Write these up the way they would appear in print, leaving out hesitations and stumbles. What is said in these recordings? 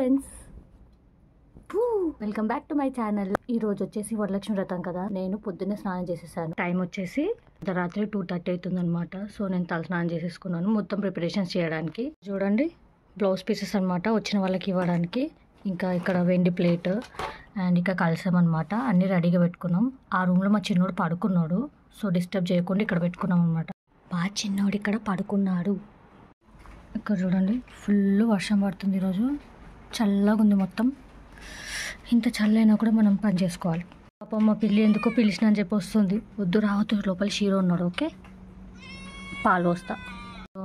Friends, welcome back to my channel. ఈ రోజు వచ్చేసి వరలక్ష్మి వ్రతం కదా. నేను పొద్దున్నే స్నానం చేసేసాను. టైం వచ్చేసి రాత్రి 2:30 అవుతుంది అనమాట. సో నేను తల స్నానం చేసేసుకున్నాను మొత్తం ప్రిపరేషన్స్ చేయడానికి. చూడండి, బ్లౌజ్ పీసెస్ అనమాట వచ్చిన వాళ్ళకి ఇవ్వడానికి. ఇంకా ఇక్కడ వెండి ప్లేట్ అండ్ ఇంకా కలసం అనమాట. అన్నీ రెడీగా పెట్టుకున్నాం. ఆ రూమ్లో మా చిన్నోడు పడుకున్నాడు. సో డిస్టర్బ్ చేయకుండా ఇక్కడ పెట్టుకున్నాం అనమాట. మా చిన్నోడు ఇక్కడ పడుకున్నాడు. ఇక్కడ చూడండి, ఫుల్ వర్షం పడుతుంది ఈరోజు. చల్లగా ఉంది మొత్తం. ఇంత చల్లైనా కూడా మనం పని చేసుకోవాలి. పాపం మా పిల్లి ఎందుకో పిలిచిన అని చెప్పి వస్తుంది. వద్దు రావద్దు, లోపల షీరో ఉన్నాడు. ఓకే, పాలు వస్తా.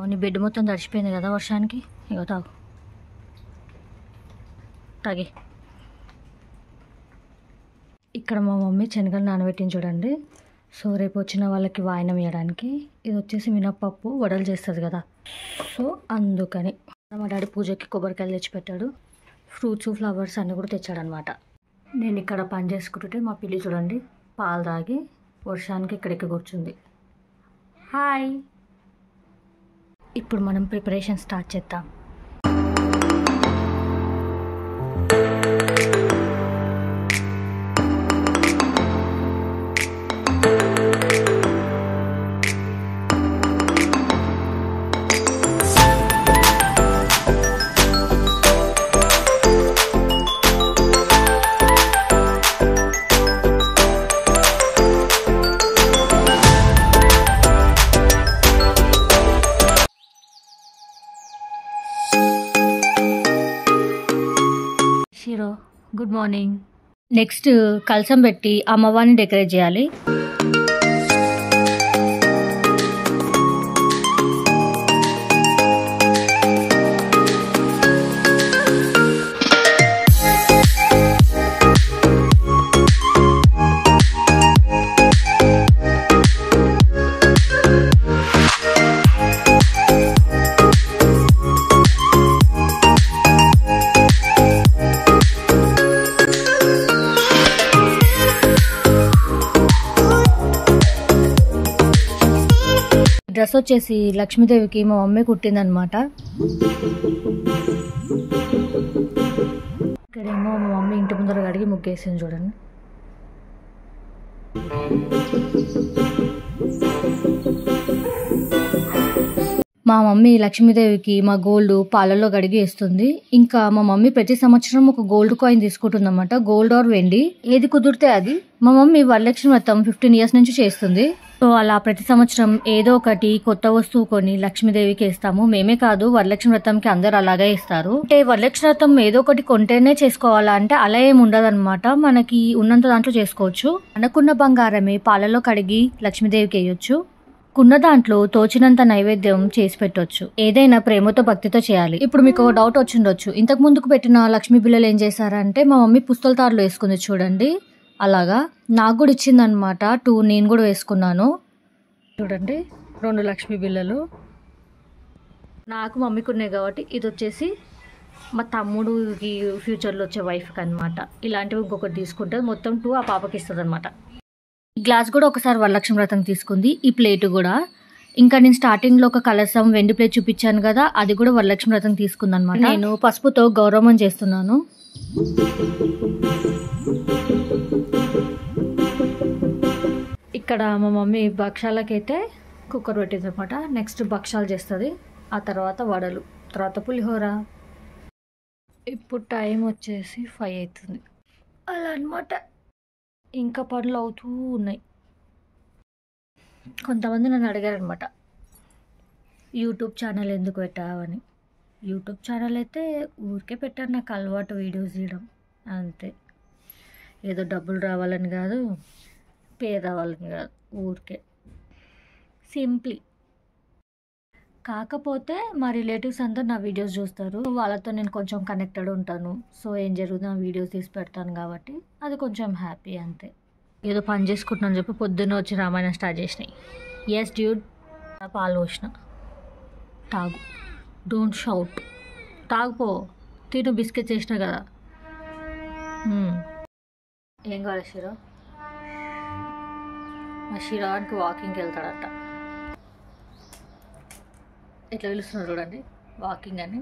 నీ బెడ్ మొత్తం తడిచిపోయింది కదా వర్షానికి. ఇక తాగు, తాగి. ఇక్కడ మా మమ్మీ శనగలు నానబెట్టింది చూడండి. సో రేపు వచ్చిన వాళ్ళకి వాయినం వేయడానికి. ఇది వచ్చేసి మినప్పప్పు వడలు చేస్తుంది కదా, సో అందుకని. మా డాడీ పూజకి కొబ్బరికాయలు తెచ్చిపెట్టాడు. ఫ్రూట్స్ ఫ్లవర్స్ అన్నీ కూడా తెచ్చాడనమాట. నేను ఇక్కడ పని చేసుకుంటుంటే మా పిల్లి చూడండి పాలు తాగి వర్షానికి ఇక్కడికి కూర్చుంది. హాయ్. ఇప్పుడు మనం ప్రిపరేషన్ స్టార్ట్ చేద్దాం. Shero, good morning. నెక్స్ట్ కలసం పెట్టి అమ్మవారిని డెకరేట్ చేయాలి. డ్రెస్ వచ్చేసి లక్ష్మీదేవికి మా మమ్మీ కుట్టిందనమాట. ఇక్కడేమో మా మమ్మీ ఇంటి ముందర కడిగి ముగ్గేసింది చూడండి. మా మమ్మీ లక్ష్మీదేవికి మా గోల్డ్ పాలలో కడిగి వేస్తుంది. ఇంకా మా మమ్మీ ప్రతి సంవత్సరం ఒక గోల్డ్ కాయిన్ తీసుకుంటుంది అనమాట. గోల్డ్ ఆర్ వెండి ఏది కుదిరితే అది. మా మమ్మీ వరలక్ష్మి వ్రతం 15 years నుంచి చేస్తుంది. సో అలా ప్రతి సంవత్సరం ఏదో ఒకటి కొత్త వస్తువు కొని లక్ష్మీదేవికి వేస్తాము. మేమే కాదు, వరలక్ష్మి వ్రతంకి అందరు అలాగే ఇస్తారు. అంటే వరలక్ష్మి వ్రతం ఏదో ఒకటి కొంటేనే చేసుకోవాలా అంటే అలా ఏమి ఉండదు అనమాట. మనకి ఉన్నంత దాంట్లో చేసుకోవచ్చు. మనకున్న బంగారమే పాలలో కడిగి లక్ష్మీదేవికి వేయొచ్చు. కున్న దాంట్లో తోచినంత నైవేద్యం చేసి పెట్టొచ్చు. ఏదైనా ప్రేమతో భక్తితో చేయాలి. ఇప్పుడు మీకు ఒక డౌట్ వచ్చిండొచ్చు, ఇంతకు ముందుకు పెట్టిన లక్ష్మీ బిళ్ళలు ఏం చేశారంటే మా మమ్మీ పుస్తల తాడులో వేసుకుంది చూడండి. అలాగా నాకు కూడా ఇచ్చిందనమాట. 2 నేను కూడా వేసుకున్నాను. చూడండి, 2 లక్ష్మీ బిళ్ళలు నాకు మమ్మీకి ఉన్నాయి కాబట్టి ఇది వచ్చేసి మా తమ్ముడుకి ఫ్యూచర్లో వచ్చే వైఫ్కి అనమాట. ఇలాంటివి ఇంకొకటి తీసుకుంటే మొత్తం 2 ఆ పాపకి ఇస్తుంది అనమాట. ఈ గ్లాస్ కూడా ఒకసారి వరలక్ష్మి వ్రతం తీసుకుంది. ఈ ప్లేట్ కూడా. ఇంకా నేను స్టార్టింగ్లో ఒక కలసం వెండి ప్లేట్ చూపించాను కదా, అది కూడా వరలక్ష్మి వ్రతం తీసుకుంది అనమాట. నేను పసుపుతో గౌరవం చేస్తున్నాను. ఇక్కడ మా మమ్మీ భక్షాలకైతే కుక్కర్ పెట్టింది అనమాట. నెక్స్ట్ భక్షాలు చేస్తుంది, ఆ తర్వాత వడలు, తర్వాత పులిహోర. ఇప్పుడు టైం వచ్చేసి 5 అవుతుంది అలా అనమాట. ఇంకా పనులు అవుతూ ఉన్నాయి. కొంతమంది నన్ను అడిగారనమాట, యూట్యూబ్ ఛానల్ ఎందుకు పెట్టావని. యూట్యూబ్ ఛానల్ అయితే ఊరికే పెట్టాను, నాకు అలవాటు వీడియోస్ తీయడం అంతే. ఏదో డబ్బులు రావాలని కాదు, పేరు రావాలని కాదు, ఊరికే సింప్లీ. కాకపోతే మా రిలేటివ్స్ అందరు నా వీడియోస్ చూస్తారు, వాళ్ళతో నేను కొంచెం కనెక్టెడ్ ఉంటాను. సో ఏం జరుగుతుందో వీడియోస్ తీసి పెడతాను కాబట్టి అది కొంచెం హ్యాపీ అంతే. ఏదో పని చేసుకుంటున్నాను చెప్పి పొద్దున్న వచ్చి రామాయణం స్టార్ట్ చేసినాయి. ఎస్ డ్యూడ్, పాలు పోసిన. తాగు, డోంట్ షౌట్. తాగుపో, తిను. బిస్కెట్స్ చేసినా కదా. ఏం కావాలి షీరో? మా షీరానికి వాకింగ్కి వెళ్తాడట. ఎట్లా పిలుస్తున్నారు చూడండి, వాకింగ్ అని.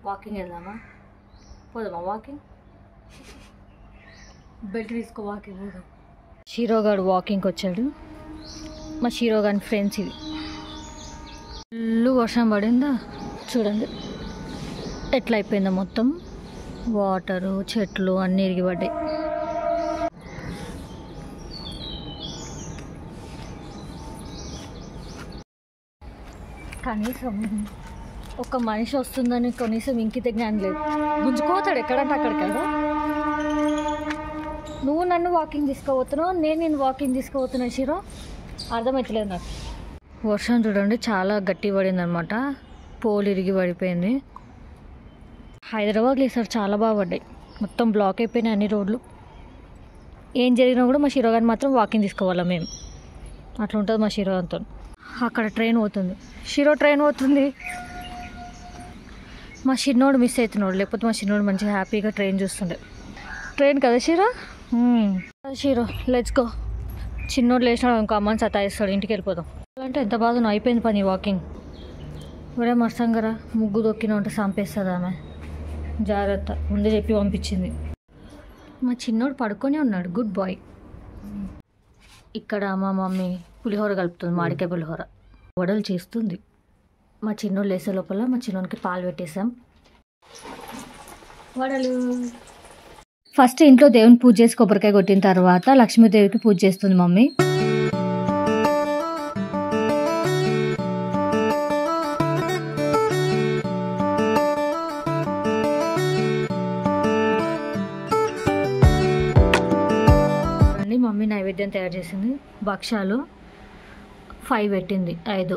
వాకింగ్ వెళ్దామా? పోదామా వాకింగ్? బెల్ట్ తీసుకో వాకింగ్ పోదాం. షీరోగాడు వాకింగ్కి వచ్చాడు. మా షీరోగాని ఫ్రెండ్స్ ఇవి. ఫుల్ వర్షం పడిందా చూడండి ఎట్లా అయిపోయిందో మొత్తం. వాటరు చెట్లు అన్నీ ఇరిగిపడ్డాయి. కనీసం ఒక మనిషి వస్తుందని కనీసం ఇంకిత జ్ఞానం లేదు. గుంజుకోతాడు ఎక్కడంటే అక్కడికి కదా. నువ్వు నన్ను వాకింగ్ తీసుకుపోతున్నావు, నేను వాకింగ్ తీసుకుపోతున్నా. షీరో అర్థమవుతలేదు నాకు. వర్షం చూడండి చాలా గట్టి పడింది అనమాట. పోల్ ఇరిగి పడిపోయింది. హైదరాబాద్లో ఈసారి చాలా బాగా పడ్డాయి. మొత్తం బ్లాక్ అయిపోయినాయి అన్ని రోడ్లు. ఏం జరిగినా కూడా మా షీరో గారిని మాత్రం వాకింగ్ తీసుకోవాలా మేము. అట్లా ఉంటుంది మా షీరో అంతా. అక్కడ ట్రైన్ పోతుంది. షీరో ట్రైన్ పోతుంది. మా చిన్నోడు మిస్ అవుతున్నాడు. లేకపోతే మా చిన్నోడు మంచిగా హ్యాపీగా ట్రైన్ చూస్తుండే. ట్రైన్ కదా షీరో? Shero let's go. చిన్నోడు లేచినాడు ఇంకో అమ్మని సతాయిస్తాడు. ఇంటికి వెళ్ళిపోదాం. అంటే ఎంత బాధ అయిపోయింది పని వాకింగ్. ఒరే మర్సంగరా ముగ్గు దొక్కిన ఉంటే చంపేస్తుంది ఆమె. జాగ్రత్త ముందే చెప్పి పంపించింది. మా చిన్నోడు పడుకొని ఉన్నాడు. Good boy. ఇక్కడ మా మమ్మీ పులిహోర కలుపుతుంది. మామిడికాయ పులిహోర వడలు చేస్తుంది. మా చిన్నోడు లేసే లోపల మా చిన్నోడికి పాలు పెట్టేసాం. వడలు ఫస్ట్ ఇంట్లో దేవుని పూజ చేసి కొబ్బరికాయ కొట్టిన తర్వాత లక్ష్మీదేవికి పూజ చేస్తుంది మమ్మీ. మమ్మీ నైవేద్యం తయారు చేసింది. భక్షాలు 5 పెట్టింది, 5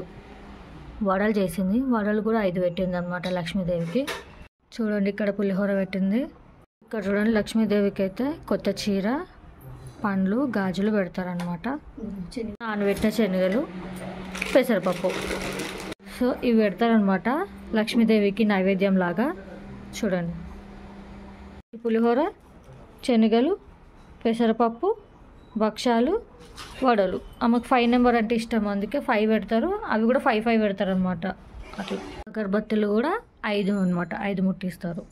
వడలు చేసింది. వడలు కూడా 5 పెట్టింది అనమాట లక్ష్మీదేవికి. చూడండి ఇక్కడ పులిహోర పెట్టింది. ఇక్కడ చూడండి లక్ష్మీదేవికి అయితే కొత్త చీర, పండ్లు, గాజులు పెడతారనమాట. నానబెట్టిన శనగలు, పెసరపప్పు. సో ఇవి పెడతారనమాట లక్ష్మీదేవికి నైవేద్యం లాగా. చూడండి ఈ పులిహోర, శనగలు, పెసరపప్పు, భక్షాలు, వడలు. ఆమెకు 5 నెంబర్ అంటే ఇష్టం, అందుకే 5 పెడతారు. అవి కూడా 5 పెడతారు అనమాట. అట్లా అగరబత్తులు కూడా 5 అనమాట, 5 ముట్టిస్తారు.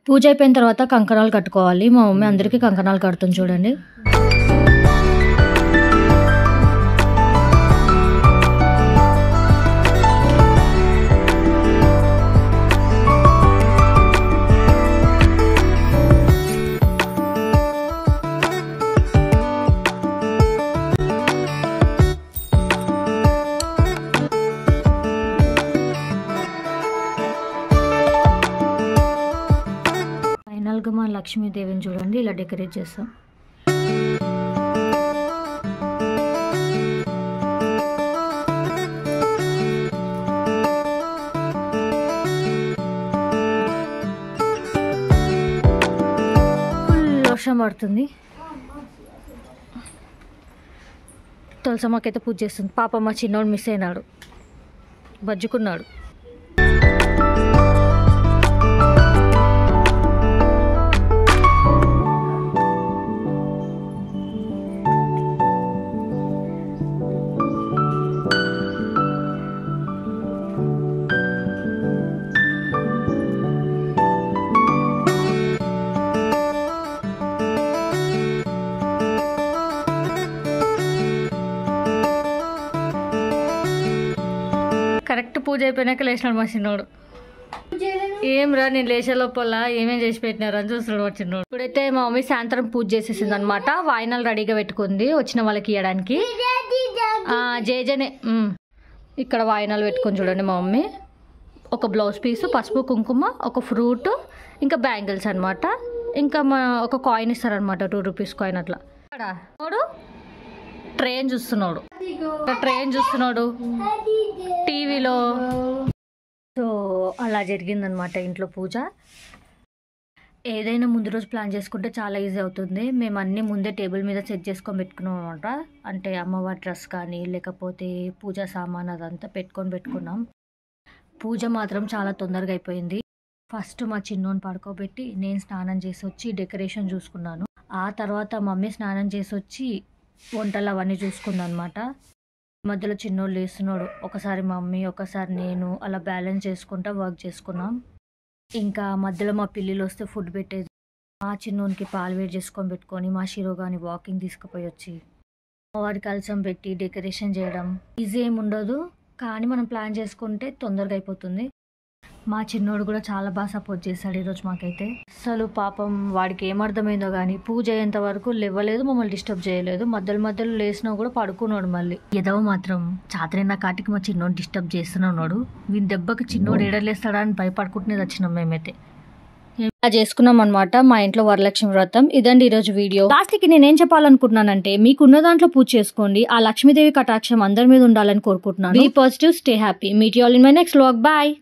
పూజ అయిపోయిన తర్వాత కంకణాలు కట్టుకోవాలి. మా మమ్మీ అందరికీ కంకణాలు కడుతుంది చూడండి. మా లక్ష్మీదేవిని చూడండి ఇలా డెకరేట్ చేస్తాం. ఫుల్ వర్షం పడుతుంది. తులసమ్మకైతే పూజ చేస్తుంది. పాప మా చిన్నోడు మిస్ అయినాడు, బజ్జుకున్నాడు. కరెక్ట్ పూజ అయిపోయినాక లేచినాడు మా చిన్నోడు. ఏం రా నేను లేచే లోపల ఏమేం చేసి పెట్టినారు అని చూస్తున్నాడు వచ్చిన. ఇప్పుడైతే మా మమ్మీ సాయంత్రం పూజ చేసేసింది అనమాట. వాయినాలు రెడీగా పెట్టుకుంది వచ్చిన వాళ్ళకి ఇవ్వడానికి. జేజనే ఇక్కడ వాయినాలు పెట్టుకొని చూడండి మా మమ్మీ. ఒక బ్లౌజ్ పీసు, పసుపు కుంకుమ, ఒక ఫ్రూట్, ఇంకా బ్యాంగిల్స్ అనమాట. ఇంకా ఒక కాయిన్ ఇస్తారనమాట, 2 రూపీస్ కాయిన్ అట్లా. ఇక్కడ ట్రైన్ చూస్తున్నాడు టీవీలో. సో అలా జరిగిందనమాట ఇంట్లో పూజ. ఏదైనా ముందు రోజు ప్లాన్ చేసుకుంటే చాలా ఈజీ అవుతుంది. మేము అన్నీ ముందే టేబుల్ మీద సెట్ చేసుకొని పెట్టుకున్నాం అనమాట. అంటే అమ్మవారి డ్రెస్ కానీ లేకపోతే పూజా సామాన్ అదంతా పెట్టుకున్నాం. పూజ మాత్రం చాలా తొందరగా అయిపోయింది. ఫస్ట్ మా చిన్నోని పడుకోబెట్టి నేను స్నానం చేసి వచ్చి డెకరేషన్ చూసుకున్నాను. ఆ తర్వాత మమ్మీ స్నానం చేసి వచ్చి వంటలు అవన్నీ చూసుకుందాం అనమాట. మధ్యలో చిన్నోడు లేస్తున్నాడు. ఒకసారి మమ్మీ ఒకసారి నేను అలా బ్యాలెన్స్ చేసుకుంటా వర్క్ చేసుకున్నాం. ఇంకా మధ్యలో మా పిల్లలు వస్తే ఫుడ్ పెట్టేది. మా చిన్నోనికి పాలు వేడి చేసుకొని పెట్టుకొని మా శిరోగాని వాకింగ్ తీసుకుపోయి వచ్చి వారి కలసం పెట్టి డెకరేషన్ చేయడం ఈజీ ఏమి ఉండదు, కానీ మనం ప్లాన్ చేసుకుంటే తొందరగా అయిపోతుంది. మా చిన్నోడు కూడా చాలా బాగా సపోర్ట్ చేశాడు ఈరోజు మాకైతే. అసలు పాపం వాడికి ఏమర్థమైందో కానీ పూజ అయ్యేంత వరకు లేవలేదు, మమ్మల్ని డిస్టర్బ్ చేయలేదు. మధ్యలో లేసినా కూడా పడుకున్నాడు. మళ్ళీ ఎదవ మాత్రం చాతరైన కాటికి మా చిన్నోడు డిస్టర్బ్ చేస్తూనే ఉన్నాడు. వీని దెబ్బకి చిన్నోడు ఏడలేస్తాడా అని భయపడుకుంటూనే వచ్చినాం మేమైతే. ఇలా చేసుకున్నాం అనమాట మా ఇంట్లో వరలక్ష్మి వ్రతం. ఇదండి ఈరోజు వీడియో. లాస్ట్కి నేనేం చెప్పాలనుకుంటున్నానంటే, మీకున్న దాంట్లో పూజ చేసుకోండి. ఆ లక్ష్మీదేవి కటాక్షం అందరి మీద ఉండాలని కోరుకుంటున్నాను. Be positive, stay happy. Meet you all in my next vlog. Bye.